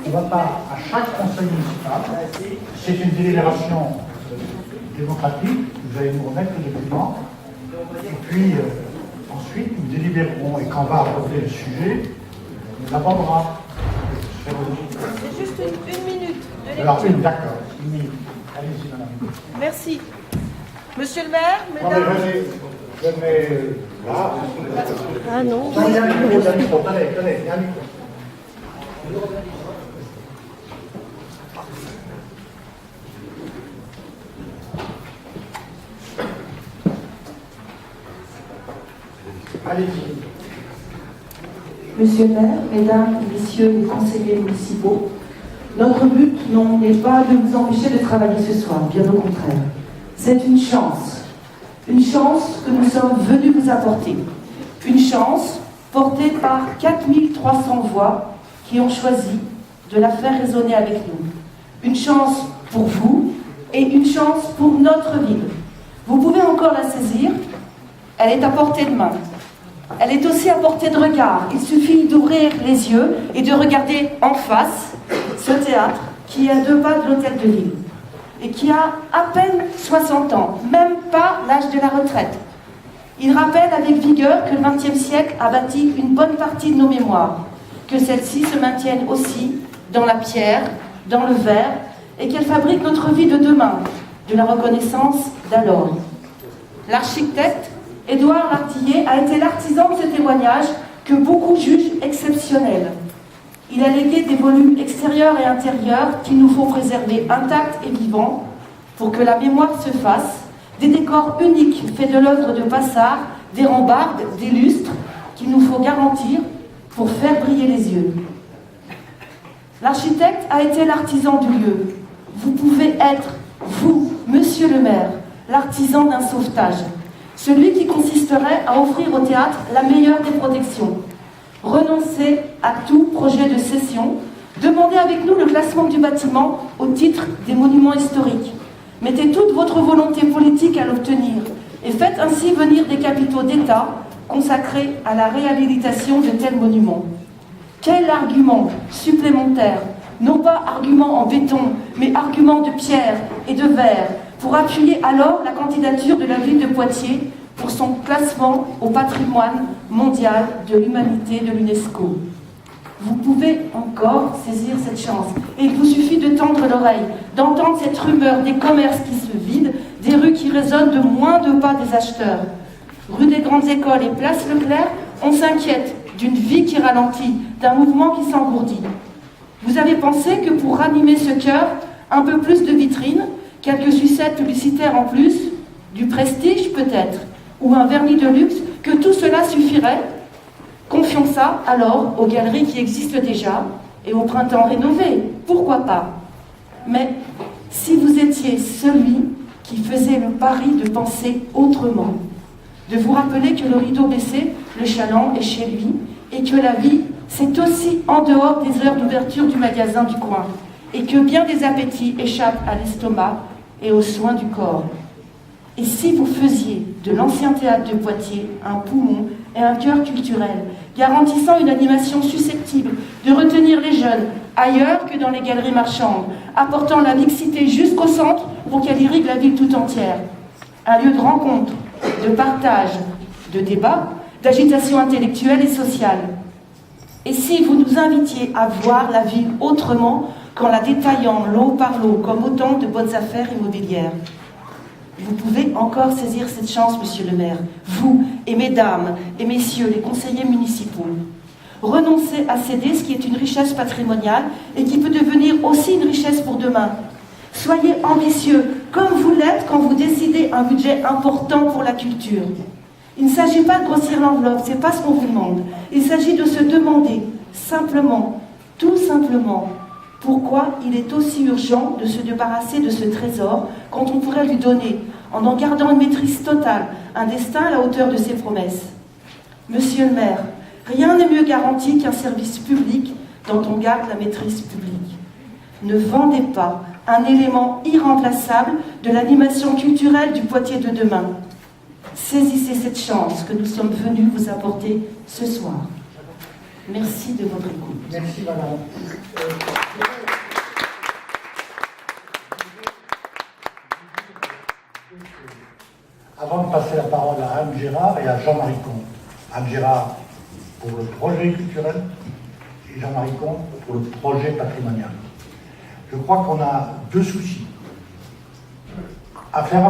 on va pas à chaque conseil municipal. C'est une délibération démocratique. Vous allez nous remettre le document. Et puis, ensuite, nous délibérerons. Et quand on va aborder le sujet, on l'abordera. C'est juste une minute de lecture. Alors, d'accord. Une minute. Allez-y, madame. Merci. Monsieur le maire, Non, mais mesdames... je mets là. Ah non. Non, il y a un micro, il y a un micro. Tenez, il y a un micro. Allez-y. Monsieur le maire, mesdames et messieurs les conseillers municipaux, notre but n'est pas de vous empêcher de travailler ce soir, bien au contraire. C'est une chance que nous sommes venus vous apporter. Une chance portée par 4300 voix qui ont choisi de la faire résonner avec nous. Une chance pour vous et une chance pour notre ville. Vous pouvez encore la saisir, elle est à portée de main. Elle est aussi à portée de regard. Il suffit d'ouvrir les yeux et de regarder en face ce théâtre qui est à 2 pas de l'hôtel de ville et qui a à peine 60 ans, même pas l'âge de la retraite. Il rappelle avec vigueur que le XXe siècle a bâti une bonne partie de nos mémoires, que celles-ci se maintiennent aussi dans la pierre, dans le verre, et qu'elles fabriquent notre vie de demain, de la reconnaissance d'alors. L'architecte Édouard Lartillier a été l'artisan de ce témoignage que beaucoup jugent exceptionnel. Il a légué des volumes extérieurs et intérieurs qu'il nous faut préserver intacts et vivants pour que la mémoire se fasse, des décors uniques faits de l'œuvre de Passard, des rambardes, des lustres qu'il nous faut garantir pour faire briller les yeux. L'architecte a été l'artisan du lieu. Vous pouvez être, vous, monsieur le maire, l'artisan d'un sauvetage. Celui qui consisterait à offrir au théâtre la meilleure des protections. Renoncez à tout projet de cession. Demandez avec nous le classement du bâtiment au titre des monuments historiques. Mettez toute votre volonté politique à l'obtenir et faites ainsi venir des capitaux d'État consacrés à la réhabilitation de tels monuments. Quel argument supplémentaire, non pas argument en béton, mais argument de pierre et de verre, pour appuyer alors la candidature de la ville de Poitiers pour son classement au patrimoine mondial de l'humanité de l'UNESCO. Vous pouvez encore saisir cette chance. Et il vous suffit de tendre l'oreille, d'entendre cette rumeur des commerces qui se vident, des rues qui résonnent de moins de pas des acheteurs. Rue des Grandes Écoles et place Leclerc, on s'inquiète d'une vie qui ralentit, d'un mouvement qui s'engourdit. Vous avez pensé que pour ranimer ce cœur, un peu plus de vitrines, quelques sucettes publicitaires en plus, du prestige peut-être, ou un vernis de luxe, que tout cela suffirait? Confions ça alors aux galeries qui existent déjà et au printemps rénové, pourquoi pas? Mais si vous étiez celui qui faisait le pari de penser autrement, de vous rappeler que le rideau baissé, le chaland est chez lui, et que la vie, c'est aussi en dehors des heures d'ouverture du magasin du coin, et que bien des appétits échappent à l'estomac et aux soins du corps. Et si vous faisiez de l'ancien théâtre de Poitiers un poumon et un cœur culturel, garantissant une animation susceptible de retenir les jeunes ailleurs que dans les galeries marchandes, apportant la mixité jusqu'au centre pour qu'elle irrigue la ville tout entière, un lieu de rencontre, de partage, de débat, d'agitation intellectuelle et sociale. Et si vous nous invitiez à voir la ville autrement qu'en la détaillant lot par lot comme autant de bonnes affaires immobilières? Vous pouvez encore saisir cette chance, monsieur le maire, vous et mesdames et messieurs les conseillers municipaux. Renoncez à céder ce qui est une richesse patrimoniale et qui peut devenir aussi une richesse pour demain. Soyez ambitieux, comme vous l'êtes quand vous décidez un budget important pour la culture. Il ne s'agit pas de grossir l'enveloppe, ce n'est pas ce qu'on vous demande. Il s'agit de se demander, simplement, tout simplement, pourquoi il est aussi urgent de se débarrasser de ce trésor quand on pourrait lui donner, en gardant une maîtrise totale, un destin à la hauteur de ses promesses. Monsieur le maire, rien n'est mieux garanti qu'un service public dont on garde la maîtrise publique. Ne vendez pas un élément irremplaçable de l'animation culturelle du Poitiers de demain. Saisissez cette chance que nous sommes venus vous apporter ce soir. Merci de votre écoute. Merci, madame. Avant de passer la parole à Anne Gérard et à Jean-Marie Comte. Anne Gérard pour le projet culturel et Jean-Marie Comte pour le projet patrimonial. Je crois qu'on a deux soucis. À faire